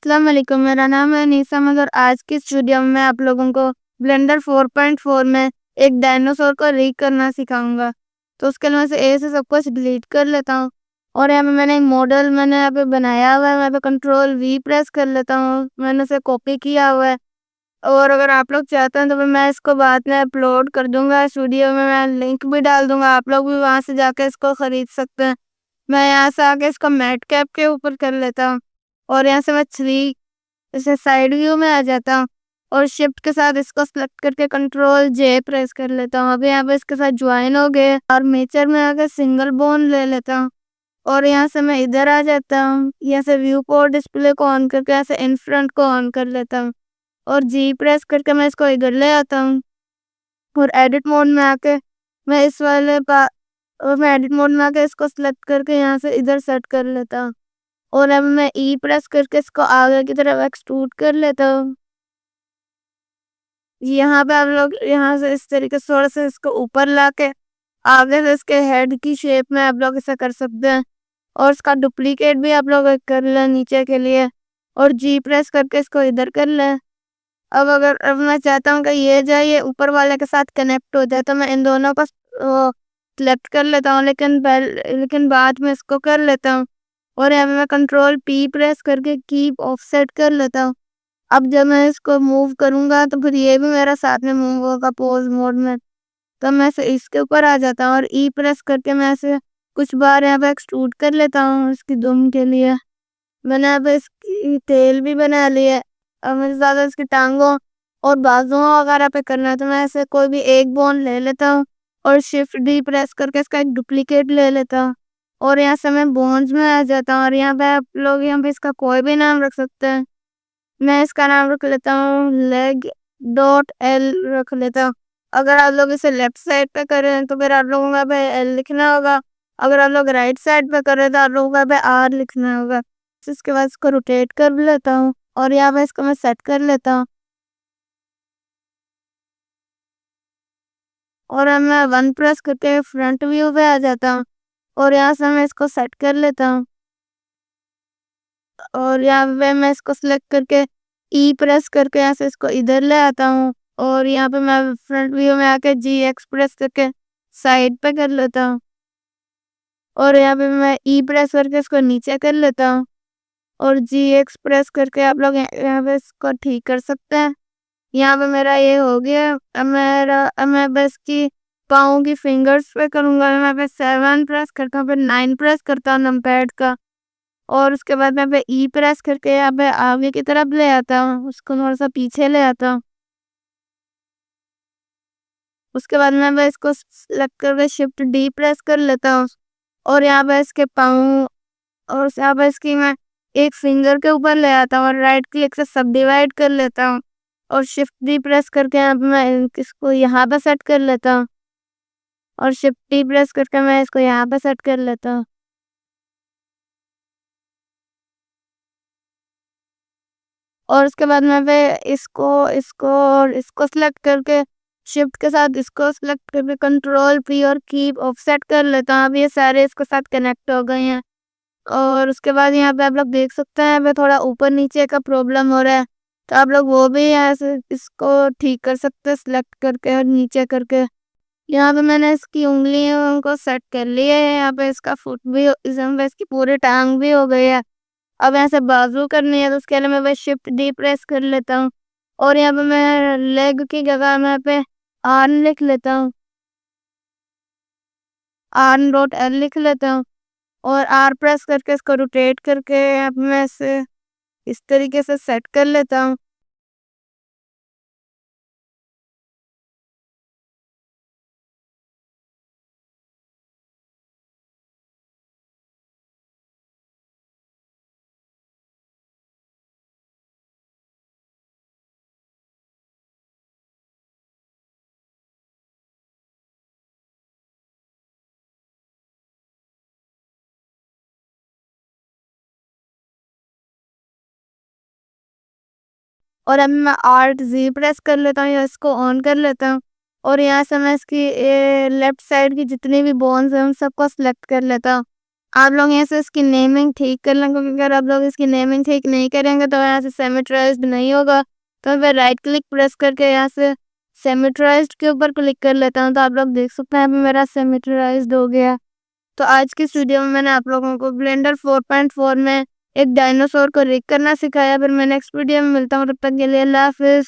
अस्सलाम वालेकुम, मेरा नाम है अनीसा और आज की इस वीडियो में मैं आप लोगों को ब्लेंडर 4.4 में एक डायनासोर को रीड करना सिखाऊंगा। तो उसके लिए मैं से ए से सब कुछ डिलीट कर लेता हूँ और यहाँ पे मैंने एक मॉडल यहाँ पे बनाया हुआ है। मैं पे कंट्रोल वी प्रेस कर लेता हूँ, मैंने उसे कॉपी किया हुआ है। और अगर आप लोग चाहते हैं तो फिर मैं इसको बाद में अपलोड कर दूंगा। इस वीडियो में मैं लिंक भी डाल दूंगा, आप लोग भी वहाँ से जाकर इसको खरीद सकते हैं। मैं यहाँ से आके इसको मैट कैप के ऊपर कर लेता हूँ और यहाँ से मैं 3 इसे साइड व्यू में आ जाता हूँ और शिफ्ट के साथ इसको सेलेक्ट करके कंट्रोल जे प्रेस कर लेता हूँ। अभी यहाँ पे इसके साथ ज्वाइन हो गए और नेचर में आके सिंगल बोन ले लेता हूँ और यहाँ से मैं इधर आ जाता हूँ। यहाँ से व्यू पोर्ट डिस्प्ले को ऑन करके यहाँ से इन फ्रंट को ऑन कर लेता हूँ और जी प्रेस करके मैं इसको इधर ले आता हूँ और एडिट मोड में आके मैं इस वाले और मैं एडिट मोड में आके इसको सेलेक्ट करके यहाँ से इधर सेट कर लेता हूँ और अब मैं ई प्रेस करके इसको आगे की तरफ एक्सट्रूड कर लेता हूँ। यहाँ पे आप लोग यहाँ से इस तरीके से थोड़ा सा इसको ऊपर लाके आगे से इसके हेड की शेप में आप लोग इसे कर सकते हैं और इसका डुप्लीकेट भी आप लोग कर लें नीचे के लिए और जी प्रेस करके इसको इधर कर लें। अब मैं चाहता हूँ कि ये जाए ये ऊपर वाले के साथ कनेक्ट हो जाए तो मैं इन दोनों को सेलेक्ट कर लेता हूँ, लेकिन बाद में इसको कर लेता हूँ और यहाँ पे मैं कंट्रोल पी प्रेस करके कीप ऑफसेट कर लेता हूँ। अब जब मैं इसको मूव करूँगा तो फिर ये भी मेरा साथ में मूव होगा पोज मोड में। तो मैं से इसके ऊपर आ जाता हूँ और ई प्रेस करके मैं ऐसे कुछ बार यहाँ पे एक्सट्रूड कर लेता हूँ इसकी दुम के लिए। मैंने यहाँ पे इसकी तेल भी बना ली है। अब मुझे ज़्यादा इसकी टांगों और बाजुओं वगैरह पे करना है तो मैं ऐसे कोई भी एक बोन ले लेता हूँ और शिफ्ट डी प्रेस करके इसका एक डुप्लीकेट ले लेता हूँ और यहाँ से मैं बोन्स में आ जाता हूँ और यहाँ पे आप लोग यहाँ पे इसका कोई भी नाम रख सकते हैं। मैं इसका नाम रख लेता हूँ लेग डॉट एल रख लेता हूँ। अगर आप लोग इसे लेफ्ट साइड पे करें तो फिर आप लोगों का पे एल लिखना होगा, अगर आप लोग राइट साइड पे करें तो आप लोगों का पे आर लिखना होगा। इसके बाद इसको रोटेट कर लेता हूँ और यहाँ पे इसको मैं सेट कर लेता हूँ और अब मैं 1 प्रेस करके फ्रंट व्यू पे आ जाता हूँ और यहाँ से मैं इसको सेट कर लेता हूँ और यहाँ पे मैं इसको सिलेक्ट करके ई प्रेस करके यहाँ से इसको इधर ले आता हूँ और यहाँ पे मैं फ्रंट व्यू में आके जी एक्स प्रेस करके साइड पे कर लेता हूँ और यहाँ पे मैं ई प्रेस करके इसको नीचे कर लेता हूँ और जी एक्स प्रेस करके आप लोग यहाँ पे इसको ठीक कर सकते हैं। यहाँ पे मेरा ये हो गया। अब मैं बस की पाँव की फिंगर्स पे करूँगा। मैं पे 7 प्रेस करता हूँ, फिर 9 प्रेस करता हूँ नंपैड का और उसके बाद मैं पे ई प्रेस करके यहाँ पे आगे की तरफ ले आता हूँ, उसको थोड़ा सा पीछे ले आता हूँ। उसके बाद मैं इसको सेलेक्ट करके शिफ्ट डी प्रेस कर लेता हूँ और यहाँ पे इसके पाँव और यहाँ पे इसकी मैं एक फिंगर के ऊपर ले आता हूँ और राइट क्लिक से सब डिवाइड कर लेता हूँ और शिफ्ट डी प्रेस करके यहाँ पे मैं इसको यहाँ पे सेट कर लेता हूँ और शिफ्ट डी प्रेस करके मैं इसको यहाँ पे सेट कर लेता हूँ और उसके बाद मैं पे इसको इसको और इसको सेलेक्ट करके शिफ्ट के साथ इसको सेलेक्ट करके कंट्रोल पी और कीप ऑफसेट कर लेता हूँ। अब ये सारे इसके साथ कनेक्ट हो गए हैं और उसके बाद यहाँ पे आप लोग देख सकते हैं पे थोड़ा ऊपर नीचे का प्रॉब्लम हो रहा है तो आप लोग वो भी यहाँ से इसको ठीक कर सकते हैं सिलेक्ट करके और नीचे करके। यहाँ पे मैंने इसकी उंगलियों को सेट कर लिया है, यहाँ पे इसका फुट भी इसमें इसकी पूरी टांग भी हो गई है। अब यहाँ से बाजू करनी है तो उसके लिए मैं बस शिफ्ट डी प्रेस कर लेता हूँ और यहाँ पे मैं लेग की जगह मैं पे आर्म लिख लेता हूँ, आर्म डॉट एल लिख लेता हूँ और आर प्रेस करके इसको रोटेट करके अब मैं इसे इस तरीके से सेट कर लेता हूँ। और अब मैं आर्ट जी प्रेस कर लेता हूँ या इसको ऑन कर लेता हूँ और यहाँ से मैं इसकी लेफ्ट साइड की जितनी भी बोन्स हैं उन सबको सेलेक्ट कर लेता हूँ आप लोग यहाँ से इसकी नेमिंग ठीक कर लें, क्योंकि अगर आप लोग इसकी नेमिंग ठीक नहीं करेंगे तो यहाँ से सेमेट्राइज्ड नहीं होगा। तो मैं राइट क्लिक प्रेस करके यहाँ से सेमेट्राइज्ड के ऊपर क्लिक कर लेता हूँ, तो आप लोग देख सकते हैं अभी मेरा सेमेट्राइज्ड हो गया। तो आज की इस वीडियो में मैंने आप लोगों को ब्लेंडर 4.4 में एक डायनासोर को रिग करना सिखाया। फिर मैं नेक्स्ट वीडियो में मिलता हूँ, तब तक के लिए अल्लाह हाफिज़।